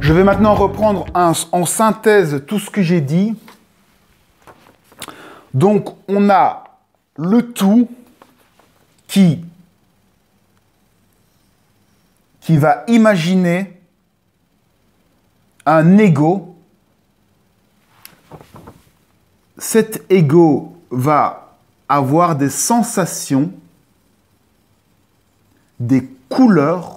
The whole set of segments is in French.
Je vais maintenant reprendre en synthèse tout ce que j'ai dit. Donc, on a le tout qui va imaginer un ego. Cet ego va avoir des sensations, des couleurs.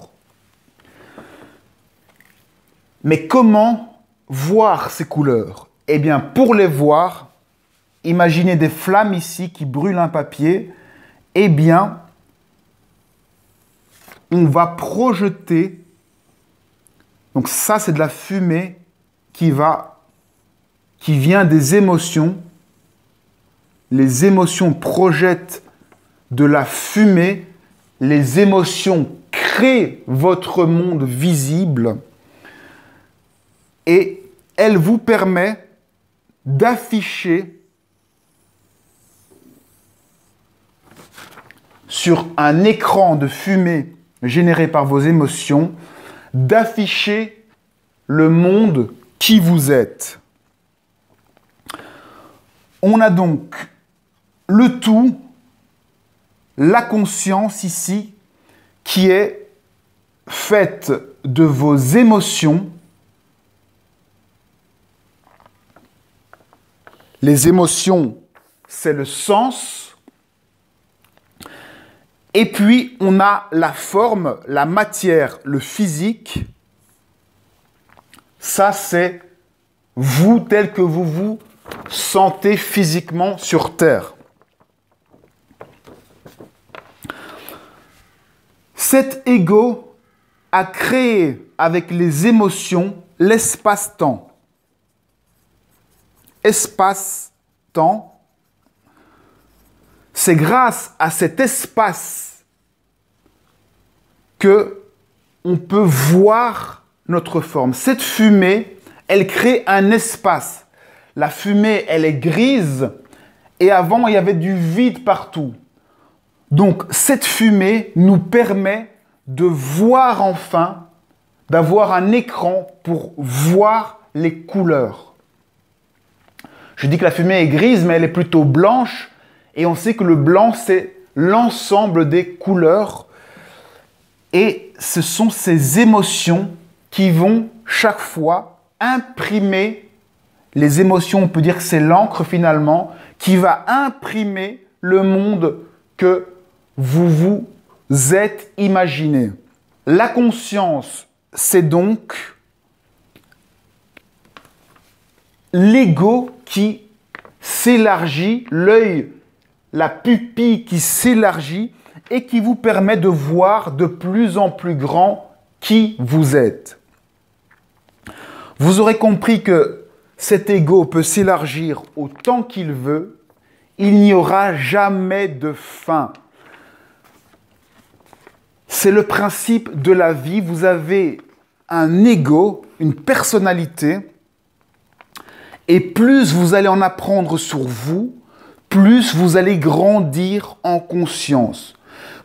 Mais comment voir ces couleurs? Eh bien, pour les voir, imaginez des flammes ici qui brûlent un papier. Eh bien, on va projeter. Donc ça, c'est de la fumée qui vient des émotions. Les émotions projettent de la fumée. Les émotions créent votre monde visible. Et elle vous permet d'afficher sur un écran de fumée généré par vos émotions, d'afficher le monde qui vous êtes. On a donc le tout, la conscience ici, qui est faite de vos émotions. Les émotions, c'est le sens. Et puis, on a la forme, la matière, le physique. Ça, c'est vous tel que vous vous sentez physiquement sur Terre. Cet ego a créé avec les émotions l'espace-temps. Espace-temps, c'est grâce à cet espace que on peut voir notre forme. Cette fumée, elle crée un espace. La fumée, elle est grise et avant, il y avait du vide partout. Donc, cette fumée nous permet de voir enfin, d'avoir un écran pour voir les couleurs. Je dis que la fumée est grise, mais elle est plutôt blanche. Et on sait que le blanc, c'est l'ensemble des couleurs. Et ce sont ces émotions qui vont chaque fois imprimer les émotions. On peut dire que c'est l'encre finalement qui va imprimer le monde que vous vous êtes imaginé. La conscience, c'est donc l'ego qui s'élargit, l'œil, la pupille qui s'élargit et qui vous permet de voir de plus en plus grand qui vous êtes. Vous aurez compris que cet ego peut s'élargir autant qu'il veut. Il n'y aura jamais de fin. C'est le principe de la vie. Vous avez un ego, une personnalité. Et plus vous allez en apprendre sur vous, plus vous allez grandir en conscience.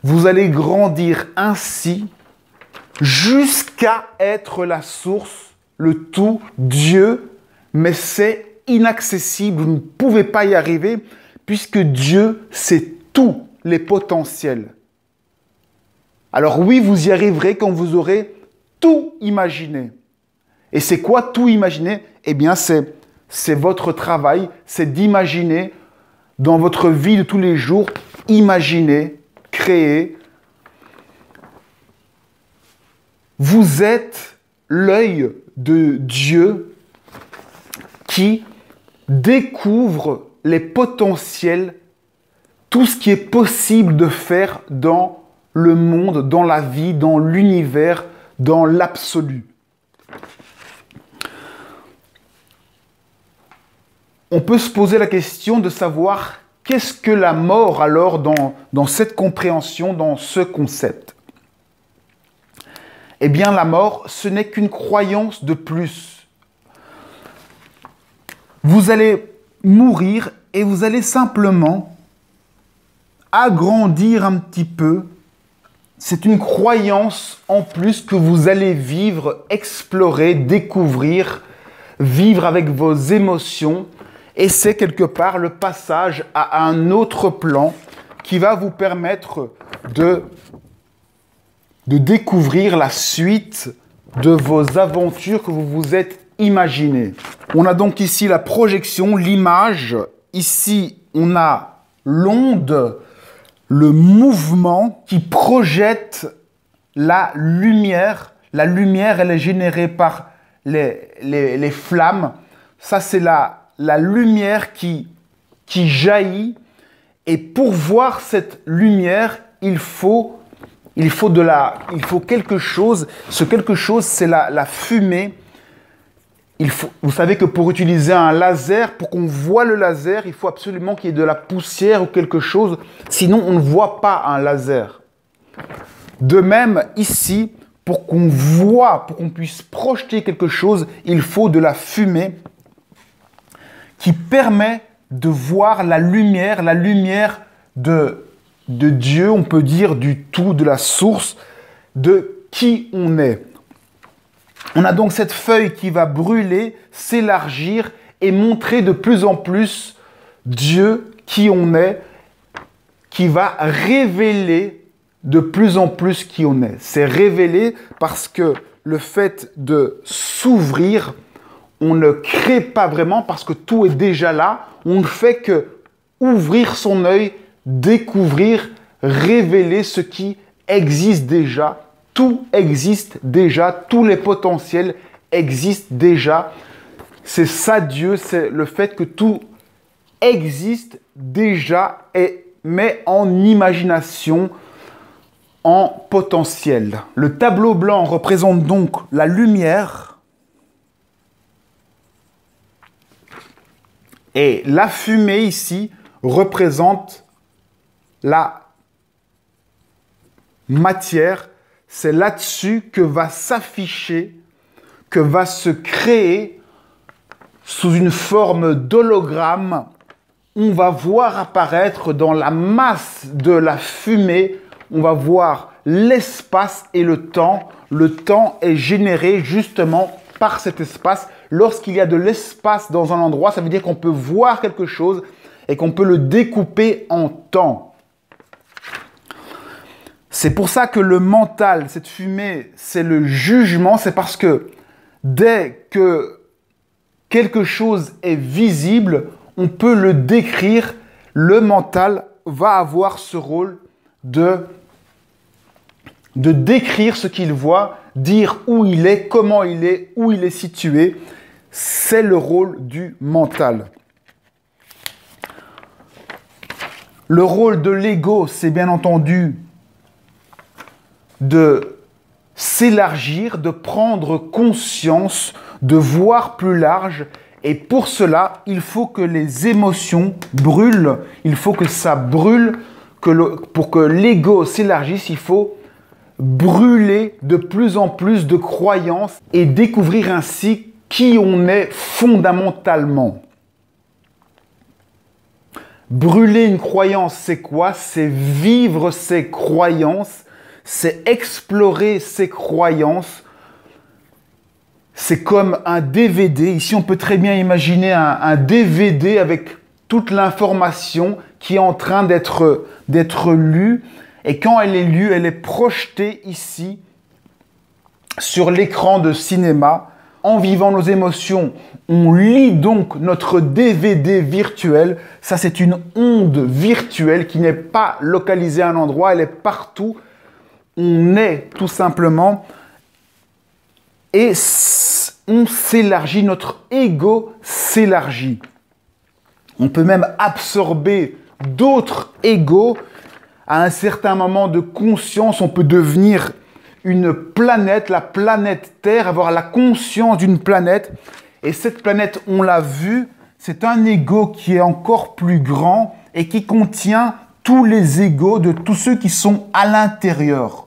Vous allez grandir ainsi jusqu'à être la source, le tout, Dieu. Mais c'est inaccessible, vous ne pouvez pas y arriver puisque Dieu, c'est tous les potentiels. Alors oui, vous y arriverez quand vous aurez tout imaginé. Et c'est quoi tout imaginer? Eh bien, c'est votre travail, c'est d'imaginer dans votre vie de tous les jours, imaginer, créer. Vous êtes l'œil de Dieu qui découvre les potentiels, tout ce qui est possible de faire dans le monde, dans la vie, dans l'univers, dans l'absolu. On peut se poser la question de savoir qu'est-ce que la mort alors dans cette compréhension, dans ce concept. Eh bien, la mort, ce n'est qu'une croyance de plus. Vous allez mourir et vous allez simplement agrandir un petit peu c'est une croyance en plus que vous allez vivre, explorer, découvrir, vivre avec vos émotions. Et c'est quelque part le passage à un autre plan qui va vous permettre de découvrir la suite de vos aventures que vous vous êtes imaginées. On a donc ici la projection, l'image. Ici, on a l'onde, le mouvement qui projette la lumière. La lumière, elle est générée par les flammes. Ça, c'est la lumière qui jaillit. Et pour voir cette lumière, il faut quelque chose. Ce quelque chose, c'est la fumée. Vous savez que pour utiliser un laser, pour qu'on voit le laser, il faut absolument qu'il y ait de la poussière ou quelque chose. Sinon, on ne voit pas un laser. De même, ici, pour qu'on voit, pour qu'on puisse projeter quelque chose, il faut de la fumée qui permet de voir la lumière de Dieu, on peut dire du tout, de la source, de qui on est. On a donc cette feuille qui va brûler, s'élargir et montrer de plus en plus Dieu, qui on est, qui va révéler de plus en plus qui on est. C'est révéler parce que le fait de s'ouvrir, on ne crée pas vraiment parce que tout est déjà là. On ne fait que ouvrir son œil, découvrir, révéler ce qui existe déjà. Tout existe déjà, tous les potentiels existent déjà. C'est ça Dieu, c'est le fait que tout existe déjà et met en imagination, en potentiel. Le tableau blanc représente donc la lumière et la fumée ici représente la matière. C'est là-dessus que va s'afficher, que va se créer sous une forme d'hologramme. On va voir apparaître dans la masse de la fumée, on va voir l'espace et le temps. Le temps est généré justement par cet espace. Lorsqu'il y a de l'espace dans un endroit, ça veut dire qu'on peut voir quelque chose et qu'on peut le découper en temps. C'est pour ça que le mental, cette fumée, c'est le jugement. C'est parce que dès que quelque chose est visible, on peut le décrire. Le mental va avoir ce rôle de décrire ce qu'il voit, dire où il est, comment il est, où il est situé. C'est le rôle du mental. Le rôle de l'ego, c'est bien entendu de s'élargir, de prendre conscience, de voir plus large. Et pour cela, il faut que les émotions brûlent. Il faut que ça brûle. Pour que l'ego s'élargisse, il faut brûler de plus en plus de croyances et découvrir ainsi qui on est fondamentalement. Brûler une croyance, c'est quoi? C'est vivre ses croyances. C'est explorer ses croyances. C'est comme un DVD. Ici, on peut très bien imaginer un DVD avec toute l'information qui est en train d'être lue. Et quand elle est lue, elle est projetée ici sur l'écran de cinéma. En vivant nos émotions, on lit donc notre DVD virtuel. Ça, c'est une onde virtuelle qui n'est pas localisée à un endroit. Elle est partout. On est tout simplement et on s'élargit, notre ego s'élargit. On peut même absorber d'autres égos. À un certain moment de conscience, on peut devenir une planète, la planète Terre, avoir la conscience d'une planète. Et cette planète, on l'a vu, c'est un ego qui est encore plus grand et qui contient tous les égos de tous ceux qui sont à l'intérieur.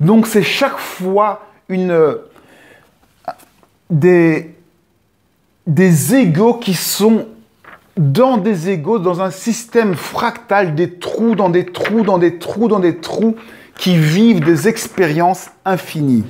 Donc, c'est chaque fois des égos qui sont dans des égos, dans un système fractal, des trous, dans des trous, dans des trous, dans des trous, qui vivent des expériences infinies.